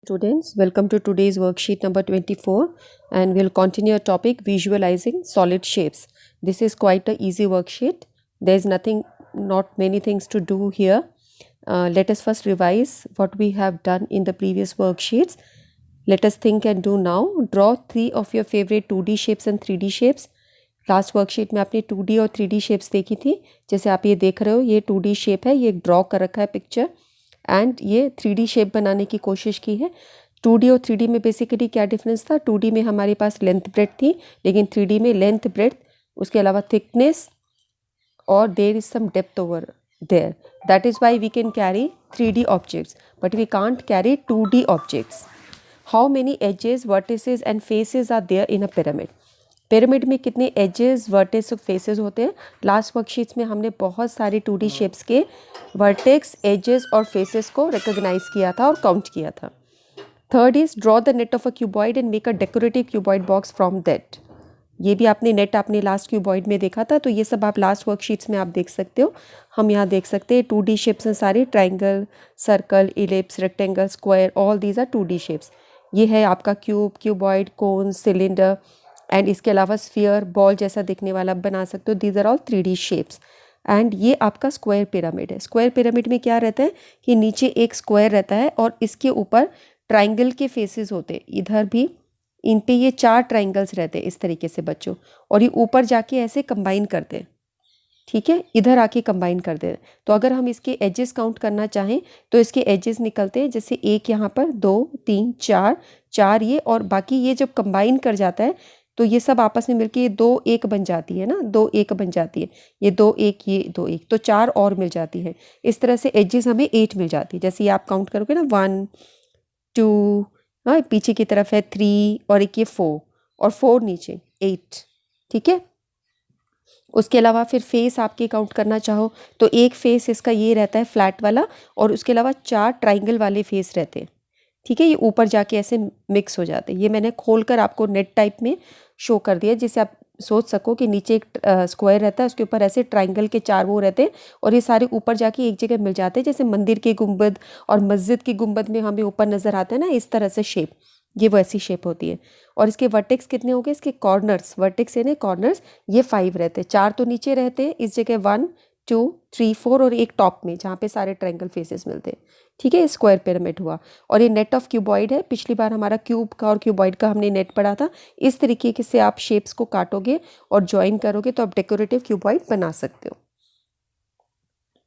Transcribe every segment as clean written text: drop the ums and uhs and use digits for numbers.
Students, welcome to today's worksheet number 24 and we'll continue our topic visualizing solid shapes. This is quite a easy worksheet. There's not many things to do here. Let us first revise what we have done in the previous worksheets. Let us think and do now. Draw 3 of your favorite 2D shapes and 3D shapes. Last worksheet में आपने 2D और 3D shapes देखी थी. जैसे आप ये देख रहे हो, ये 2D शेप है, ये ड्रॉ कर रखा है पिक्चर एंड ये 3D शेप बनाने की कोशिश की है. 2D और 3D में बेसिकली क्या डिफरेंस था? 2D में हमारे पास लेंथ ब्रेथ थी, लेकिन 3D में लेंथ ब्रेथ, उसके अलावा थिकनेस और there is some depth over there. That is why we can carry 3D objects but we can't carry 2D objects. How many edges, vertices and faces are there in a pyramid? Pyramid में कितने edges, vertex और faces होते हैं? Last worksheets में हमने बहुत सारे 2D shapes के वर्टेक्स, एजेस और फेसेस को रिकॉग्नाइज किया था और काउंट किया था. Third is draw the net of a cuboid and make a decorative cuboid box from that. ये भी आपने नेट आपने लास्ट क्यूबॉइड में देखा था, तो ये सब आप लास्ट वर्कशीट्स में आप देख सकते हो. हम यहाँ देख सकते हैं 2D शेप्स हैं सारे, triangle, circle, ellipse, rectangle, square, all these are 2D shapes. ये है आपका cube, cuboid, cone, cylinder and इसके अलावा स्फीयर, बॉल जैसा दिखने वाला बना सकते हो. These are all 3D shapes. And ये आपका स्क्वायर पिरामिड है. स्क्वायर पिरामिड में क्या रहता है कि नीचे एक स्क्वायर रहता है और इसके ऊपर ट्राइंगल के फेसेस होते हैं. इधर भी इन पे ये 4 ट्राइंगल्स रहते हैं इस तरीके से बच्चों, और ये ऊपर जाके ऐसे कंबाइन करते हैं. ठीक है, इधर आके कंबाइन कर दे. तो अगर हम इसके एजेस काउंट करना चाहें तो इसके एजेस निकलते हैं, जैसे एक यहाँ पर, 2, 3, 4 ये, और बाकी ये जब कंबाइन कर जाता है तो ये सब आपस में मिलके ये 2 1 बन जाती है ना, 2 1 बन जाती है. ये 2 1, ये 2 1, तो 4 और मिल जाती है. इस तरह से एजेस हमें 8 मिल जाती है. जैसे ये आप काउंट करोगे ना, 1 2, हाँ पीछे की तरफ है 3 और एक ये 4 और 4 नीचे 8. ठीक है, उसके अलावा फिर फेस आपके काउंट करना चाहो तो एक फेस इसका ये रहता है फ्लैट वाला, और उसके अलावा 4 ट्राइंगल वाले फेस रहते हैं. ठीक है, ये ऊपर जाके ऐसे मिक्स हो जाते हैं. ये मैंने खोलकर आपको नेट टाइप में शो कर दिया, जिससे आप सोच सको कि नीचे एक स्क्वायर रहता है, उसके ऊपर ऐसे ट्राइंगल के 4 वो रहते हैं और ये सारे ऊपर जाके एक जगह मिल जाते हैं. जैसे मंदिर के गुंबद और मस्जिद के गुंबद में हमें ऊपर नज़र आते हैं ना, इस तरह से शेप, ये वैसी शेप होती है. और इसके वर्टेक्स कितने हो गए? इसके कॉर्नर्स, वर्टेक्स यानी कॉर्नर्स, ये 5 रहते हैं. 4 तो नीचे रहते हैं इस जगह, 1 2 3 4, और एक टॉप में जहाँ पे सारे ट्रायंगल फेसेस मिलते हैं. ठीक है, स्क्वायर पिरामिड हुआ. और ये नेट ऑफ क्यूबॉइड है. पिछली बार हमारा क्यूब का और क्यूबॉइड का हमने नेट पढ़ा था. इस तरीके से आप शेप्स को काटोगे और ज्वाइन करोगे तो आप डेकोरेटिव क्यूबॉइड बना सकते हो.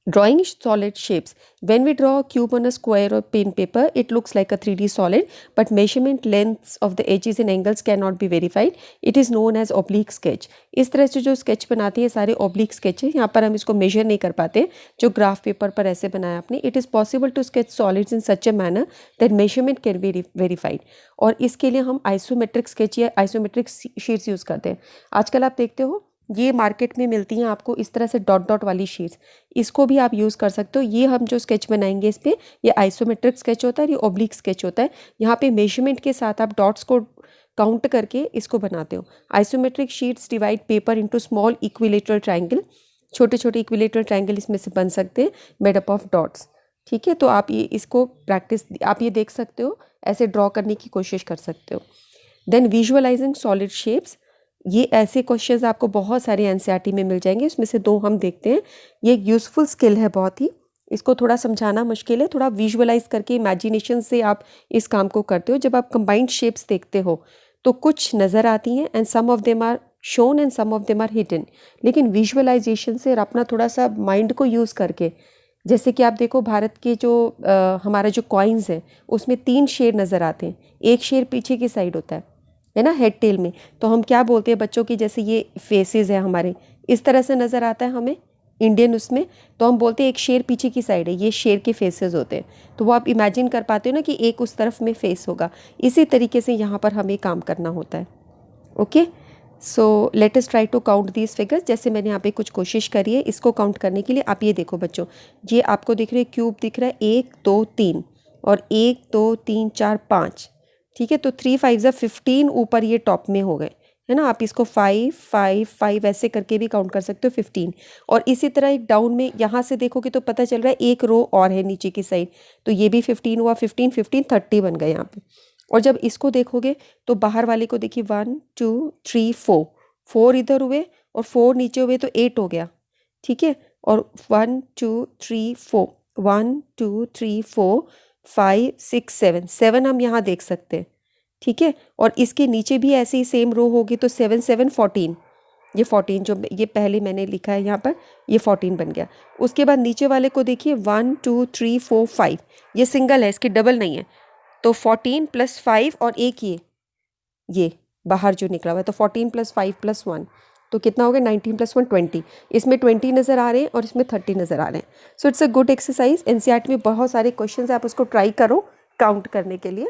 Drawing solid shapes. When we draw a cube on a square or plain paper, it looks like a 3D solid, but measurement lengths of the edges and angles cannot be verified. It is known as oblique sketch. इस तरह से जो sketch बनाती है सारे oblique sketch है. यहाँ पर हम इसको मेजर नहीं कर पाते जो ग्राफ पेपर पर ऐसे बनाया आपने. It is possible to sketch solids in such a manner that measurement can be verified. और इसके लिए हम आइसोमेट्रिक स्केच या आइसोमेट्रिक शीट्स यूज़ करते हैं. आजकल आप देखते हो ये मार्केट में मिलती हैं आपको इस तरह से डॉट डॉट वाली शीट्स. इसको भी आप यूज़ कर सकते हो. ये हम जो स्केच बनाएंगे इस पर, ये आइसोमेट्रिक स्केच होता है, ये ओब्लिक स्केच होता है. यहाँ पे मेजरमेंट के साथ आप डॉट्स को काउंट करके इसको बनाते हो. Isometric sheets divide paper into small equilateral triangle. छोटे छोटे इक्विलेटरल ट्रायंगल इसमें से बन सकते हैं, मेड अप ऑफ डॉट्स. ठीक है, तो आप ये इसको प्रैक्टिस, आप ये देख सकते हो, ऐसे ड्रॉ करने की कोशिश कर सकते हो. Then visualising solid shapes. ये ऐसे क्वेश्चंस आपको बहुत सारे एनसीईआरटी में मिल जाएंगे, उसमें से 2 हम देखते हैं. ये एक यूज़फुल स्किल है बहुत ही. इसको थोड़ा समझाना मुश्किल है, थोड़ा विजुअलाइज करके इमेजिनेशन से आप इस काम को करते हो. जब आप कंबाइंड शेप्स देखते हो तो कुछ नज़र आती हैं and some of them are shown and some of them are hidden. लेकिन विजुअलाइजेशन से और अपना थोड़ा सा माइंड को यूज़ करके, जैसे कि आप देखो भारत के जो हमारा जो कॉइन्स है उसमें 3 शेर नज़र आते हैं. एक शेर पीछे की साइड होता है ना, हेड टेल में. तो हम क्या बोलते हैं बच्चों की, जैसे ये फेसेस है हमारे, इस तरह से नज़र आता है हमें इंडियन उसमें, तो हम बोलते हैं एक शेर पीछे की साइड है, ये शेर के फेसेस होते हैं. तो वो आप इमेजिन कर पाते हो ना कि एक उस तरफ में फेस होगा. इसी तरीके से यहाँ पर हमें काम करना होता है. Okay, so let us try to count these figures. जैसे मैंने यहाँ पे कुछ कोशिश करी है इसको काउंट करने के लिए. आप ये देखो बच्चों, ये आपको दिख रहा है क्यूब दिख रहा है, 1 2 3, और 1 2 3 4 5. ठीक है, तो 3 5 15 ऊपर ये टॉप में हो गए, है ना। आप इसको 5 5 5 ऐसे करके भी काउंट कर सकते हो 15। और इसी तरह एक डाउन में यहाँ से देखोगे तो पता चल रहा है एक रो और है नीचे की साइड, तो ये भी 15 हुआ, 15 15 30 बन गए यहाँ पे। और जब इसको देखोगे तो बाहर वाले को देखिए 1 2 3 4, 4 इधर हुए और 4 नीचे हुए तो 8 हो गया, ठीक है। और 1 2 3 4, 1 2 3 4 5 6 7, 7 हम यहाँ देख सकते हैं, ठीक है। और इसके नीचे भी ऐसे ही सेम रो होगी तो 7 7 14, ये 14 जो ये पहले मैंने लिखा है यहाँ पर, ये 14 बन गया। उसके बाद नीचे वाले को देखिए 1 2 3 4 5, ये सिंगल है, इसकी डबल नहीं है, तो 14 + 5 और एक ये बाहर जो निकला हुआ है, तो 14 + 5 + 1 तो कितना हो गया, 19 + 1 20। इसमें 20 नज़र आ रहे हैं और इसमें 30 नज़र आ रहे हैं। So it's a good exercise. NCERT में बहुत सारे क्वेश्चन है, आप उसको ट्राई करो काउंट करने के लिए।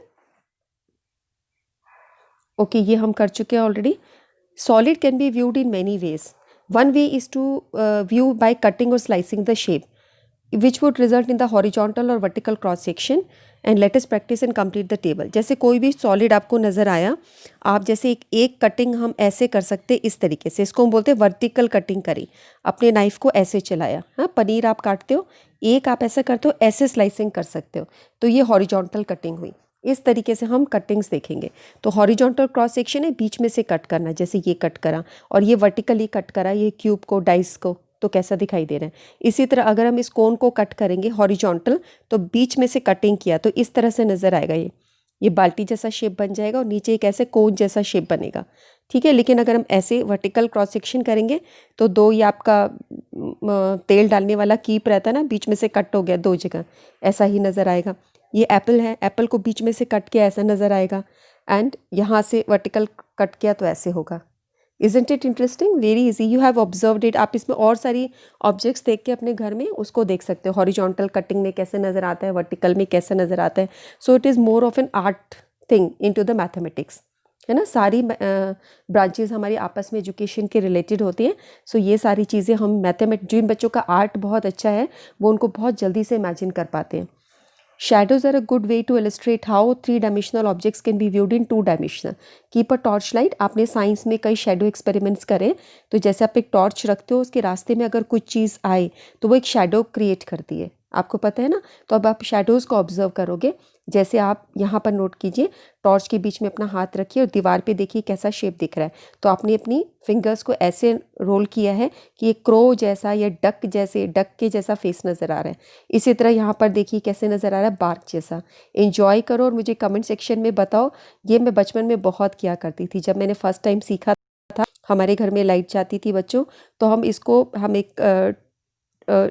ओके, ये हम कर चुके हैं already. Solid can be viewed in many ways. One way is to view by cutting और slicing the shape which would result in the horizontal और vertical cross section, and let us practice and complete the table। जैसे कोई भी solid आपको नज़र आया, आप जैसे एक कटिंग हम ऐसे कर सकते हैं, इस तरीके से, इसको हम बोलते हैं वर्टिकल कटिंग करी। अपने नाइफ को ऐसे चलाया, हाँ, पनीर आप काटते हो, एक आप ऐसा करते हो, ऐसे स्लाइसिंग कर सकते हो, तो ये हॉरिजॉन्टल कटिंग हुई। इस तरीके से हम कटिंग्स देखेंगे। तो हॉरिजॉन्टल क्रॉस सेक्शन है, बीच में से कट करना, जैसे ये कट करा, और ये वर्टिकली कट करा, ये क्यूब को, डाइस को, तो कैसा दिखाई दे रहा है। इसी तरह अगर हम इस कोन को कट करेंगे हॉरिजॉन्टल, तो बीच में से कटिंग किया तो इस तरह से नज़र आएगा, ये बाल्टी जैसा शेप बन जाएगा और नीचे एक ऐसे कोन जैसा शेप बनेगा, ठीक है। लेकिन अगर हम ऐसे वर्टिकल क्रॉस सेक्शन करेंगे तो दो, ये आपका तेल डालने वाला कीप रहता है ना, बीच में से कट हो गया दो जगह, ऐसा ही नज़र आएगा। ये एप्पल है, एप्पल को बीच में से कट किया, ऐसा नज़र आएगा। एंड यहाँ से वर्टिकल कट किया तो ऐसे होगा। Isn't it interesting? Very easy. You have observed it. आप इसमें और सारी ऑब्जेक्ट्स देख के अपने घर में उसको देख सकते हो, हॉरिजॉन्टल कटिंग में कैसे नज़र आता है, वर्टिकल में कैसे नज़र आता है। So it is more of an art thing into the mathematics, है ना। सारी ब्रांचेस हमारी आपस में एजुकेशन के रिलेटेड होती हैं। सो ये सारी चीज़ें हम जिन बच्चों का आर्ट बहुत अच्छा है वो उनको बहुत जल्दी से इमेजिन कर पाते हैं। Shadows are a good way to illustrate how three-dimensional objects can be viewed in two-dimensional. Keep a torchlight. आपने साइंस में कई शेडो एक्सपेरिमेंट्स करे, तो जैसे आप एक टॉर्च रखते हो, उसके रास्ते में अगर कुछ चीज़ आए तो वो एक शेडो क्रिएट करती है, आपको पता है ना। तो अब आप शेडोज़ को ऑब्जर्व करोगे, जैसे आप यहाँ पर नोट कीजिए, टॉर्च के बीच में अपना हाथ रखिए और दीवार पे देखिए कैसा शेप दिख रहा है। तो आपने अपनी फिंगर्स को ऐसे रोल किया है कि एक क्रो जैसा या डक के जैसा फेस नज़र आ रहा है। इसी तरह यहाँ पर देखिए कैसे नज़र आ रहा है, बार्क जैसा। एंजॉय करो और मुझे कमेंट सेक्शन में बताओ। ये मैं बचपन में बहुत किया करती थी। जब मैंने फर्स्ट टाइम सीखा था, हमारे घर में लाइट जाती थी बच्चों, तो हम एक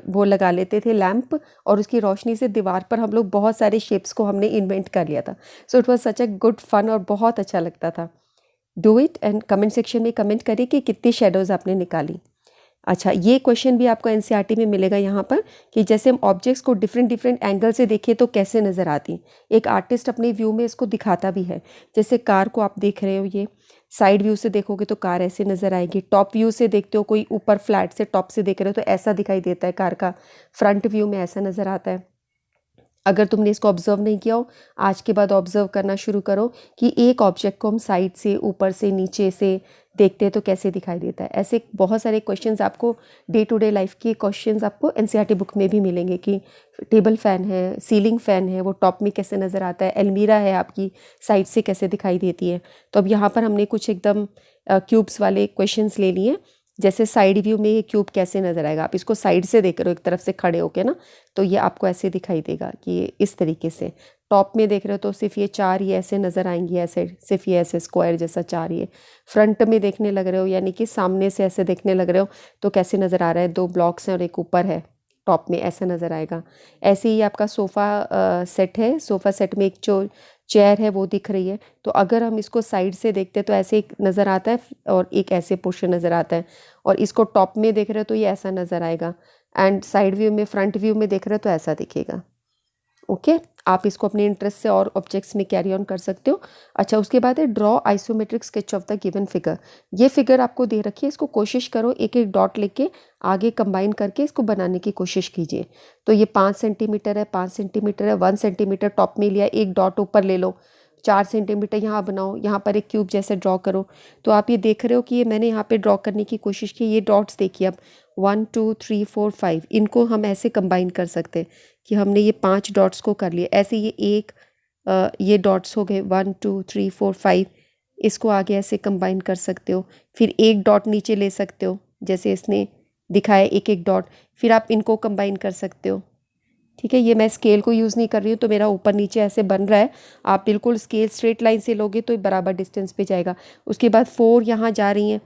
वो लगा लेते थे लैंप, और उसकी रोशनी से दीवार पर हम लोग बहुत सारे शेप्स को हमने इन्वेंट कर लिया था। So it was such a good fun और बहुत अच्छा लगता था। Do it and comment section में कमेंट करिए कि कितनी शेडोज़ आपने निकाली। अच्छा, ये क्वेश्चन भी आपको एनसीईआरटी में मिलेगा यहाँ पर, कि जैसे हम ऑब्जेक्ट्स को डिफरेंट डिफरेंट एंगल से देखें तो कैसे नज़र आती। एक आर्टिस्ट अपने व्यू में इसको दिखाता भी है। जैसे कार को आप देख रहे हो, ये साइड व्यू से देखोगे तो कार ऐसे नज़र आएगी। टॉप व्यू से देखते हो, कोई ऊपर फ्लैट से टॉप से देख रहे हो तो ऐसा दिखाई देता है कार का। फ्रंट व्यू में ऐसा नज़र आता है। अगर तुमने इसको ऑब्जर्व नहीं किया हो, आज के बाद ऑब्जर्व करना शुरू करो कि एक ऑब्जेक्ट को हम साइड से, ऊपर से, नीचे से देखते हैं तो कैसे दिखाई देता है। ऐसे बहुत सारे क्वेश्चंस आपको, डे टू डे लाइफ के क्वेश्चंस आपको एनसीईआरटी बुक में भी मिलेंगे, कि टेबल फ़ैन है, सीलिंग फ़ैन है, वो टॉप में कैसे नज़र आता है, अलमीरा है आपकी, साइड से कैसे दिखाई देती है। तो अब यहाँ पर हमने कुछ एकदम क्यूब्स वाले क्वेश्चंस ले लिए। जैसे साइड व्यू में ये क्यूब कैसे नज़र आएगा, आप इसको साइड से देख रहे हो एक तरफ से खड़े होके ना, तो ये आपको ऐसे दिखाई देगा कि ये इस तरीके से। टॉप में देख रहे हो तो सिर्फ ये चार ये ऐसे नज़र आएंगी, ऐसे सिर्फ ये ऐसे स्क्वायर जैसा चार ये। फ्रंट में देखने लग रहे हो, यानी कि सामने से ऐसे देखने लग रहे हो तो कैसे नज़र आ रहा है, दो ब्लॉक्स हैं और एक ऊपर है, टॉप में ऐसा नज़र आएगा। ऐसे ही आपका सोफ़ा सेट है, सोफ़ा सेट में एक जो चेयर है वो दिख रही है, तो अगर हम इसको साइड से देखते हैं तो ऐसे एक नज़र आता है और एक ऐसे पोर्शन नज़र आता है। और इसको टॉप में देख रहे हो तो ये ऐसा नज़र आएगा, एंड साइड व्यू में, फ्रंट व्यू में देख रहे हो तो ऐसा दिखेगा। ओके, आप इसको अपने इंटरेस्ट से और ऑब्जेक्ट्स में कैरी ऑन कर सकते हो। अच्छा, उसके बाद है draw isometric sketch of the given figure. ये फिगर आपको दे रखी है, इसको कोशिश करो एक एक डॉट लेके आगे कंबाइन करके इसको बनाने की कोशिश कीजिए। तो ये 5 सेंटीमीटर है, 5 सेंटीमीटर है, 1 सेंटीमीटर टॉप में लिया, एक डॉट ऊपर ले लो, 4 सेंटीमीटर यहाँ बनाओ, यहाँ पर एक क्यूब जैसे ड्रॉ करो। तो आप ये देख रहे हो कि ये मैंने यहाँ पे ड्रॉ करने की कोशिश की। ये डॉट्स देखिए अब 1 2 3 4 5, इनको हम ऐसे कंबाइन कर सकते हैं कि हमने ये 5 डॉट्स को कर लिया। ऐसे ये ये डॉट्स हो गए 1 2 3 4 5, इसको आगे ऐसे कंबाइन कर सकते हो। फिर एक डॉट नीचे ले सकते हो जैसे इसने दिखाया, एक एक डॉट, फिर आप इनको कंबाइन कर सकते हो। ठीक है, ये मैं स्केल को यूज़ नहीं कर रही हूँ तो मेरा ऊपर नीचे ऐसे बन रहा है। आप बिल्कुल स्केल स्ट्रेट लाइन से लोगे तो बराबर डिस्टेंस पे जाएगा। उसके बाद 4 यहाँ जा रही हैं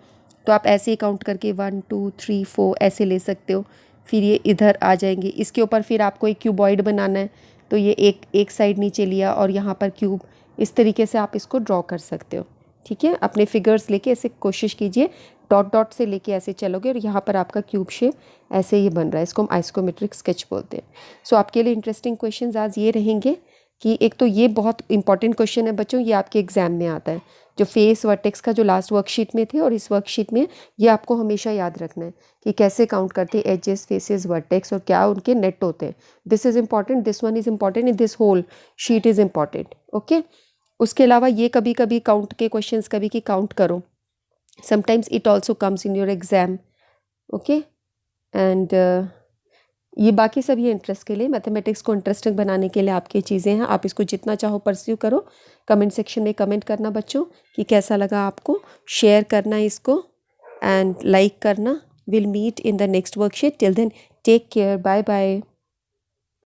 तो आप ऐसे ही काउंट करके 1 2 3 4 ऐसे ले सकते हो। फिर ये इधर आ जाएंगे। इसके ऊपर फिर आपको एक क्यूबॉइड बनाना है तो ये एक साइड नीचे लिया और यहाँ पर क्यूब, इस तरीके से आप इसको ड्रॉ कर सकते हो। ठीक है, अपने फिगर्स लेके ऐसे कोशिश कीजिए, डॉट डॉट से लेके ऐसे चलोगे और यहाँ पर आपका क्यूब शेप ऐसे ही बन रहा है। इसको हम आइसोमेट्रिक स्केच बोलते हैं। सो आपके लिए इंटरेस्टिंग क्वेश्चंस आज ये रहेंगे कि एक तो ये बहुत इंपॉर्टेंट क्वेश्चन है बच्चों, ये आपके एग्जाम में आता है, जो फेस वर्टेक्स का जो लास्ट वर्कशीट में थे और इस वर्कशीट में, ये आपको हमेशा याद रखना है कि कैसे काउंट करते हैं एजेस, फेसेस, वर्टेक्स और क्या उनके नेट होते हैं। This is important, this one is important, in this whole sheet is important. Okay, उसके अलावा ये कभी कभी काउंट के क्वेश्चंस कभी कि काउंट करो, sometimes it also comes in your exam. Okay, and ये बाकी सब ये इंटरेस्ट के लिए, मैथमेटिक्स को इंटरेस्टिंग बनाने के लिए आपकी चीज़ें हैं। आप इसको जितना चाहो परस्यू करो। कमेंट सेक्शन में कमेंट करना बच्चों कि कैसा लगा आपको, शेयर करना इसको एंड लाइक करना। Will meet in the next worksheet. Till then take care, bye bye.